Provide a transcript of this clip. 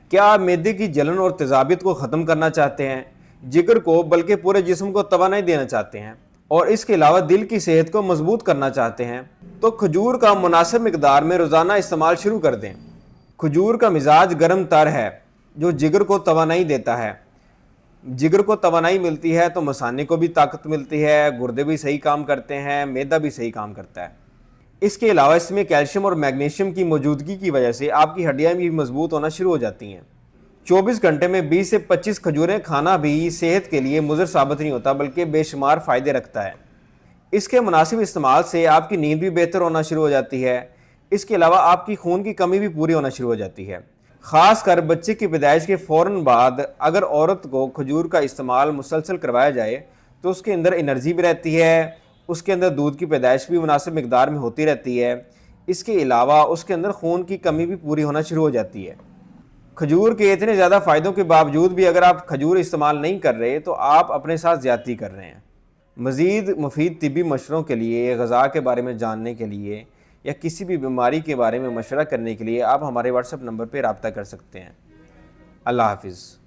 کیا آپ معدے کی جلن اور تیزابیت کو ختم کرنا چاہتے ہیں، جگر کو بلکہ پورے جسم کو توانائی دینا چاہتے ہیں اور اس کے علاوہ دل کی صحت کو مضبوط کرنا چاہتے ہیں تو کھجور کا مناسب مقدار میں روزانہ استعمال شروع کر دیں۔ کھجور کا مزاج گرم تر ہے جو جگر کو توانائی دیتا ہے۔ جگر کو توانائی ملتی ہے تو مثانے کو بھی طاقت ملتی ہے، گردے بھی صحیح کام کرتے ہیں، معدہ بھی صحیح کام کرتا ہے۔ اس کے علاوہ اس میں کیلشیم اور میگنیشیم کی موجودگی کی وجہ سے آپ کی ہڈیاں بھی مضبوط ہونا شروع ہو جاتی ہیں۔ 24 گھنٹے میں 20 سے 25 کھجوریں کھانا بھی صحت کے لیے مضر ثابت نہیں ہوتا بلکہ بے شمار فائدے رکھتا ہے۔ اس کے مناسب استعمال سے آپ کی نیند بھی بہتر ہونا شروع ہو جاتی ہے۔ اس کے علاوہ آپ کی خون کی کمی بھی پوری ہونا شروع ہو جاتی ہے۔ خاص کر بچے کی پیدائش کے فوراً بعد اگر عورت کو کھجور کا استعمال مسلسل کروایا جائے تو اس کے اندر انرجی بھی رہتی ہے، اس کے اندر دودھ کی پیدائش بھی مناسب مقدار میں ہوتی رہتی ہے۔ اس کے علاوہ اس کے اندر خون کی کمی بھی پوری ہونا شروع ہو جاتی ہے۔ کھجور کے اتنے زیادہ فائدوں کے باوجود بھی اگر آپ کھجور استعمال نہیں کر رہے تو آپ اپنے ساتھ زیادتی کر رہے ہیں۔ مزید مفید طبی مشوروں کے لیے، غذا کے بارے میں جاننے کے لیے یا کسی بھی بیماری کے بارے میں مشورہ کرنے کے لیے آپ ہمارے واٹس ایپ نمبر پہ رابطہ کر سکتے ہیں۔ اللہ حافظ۔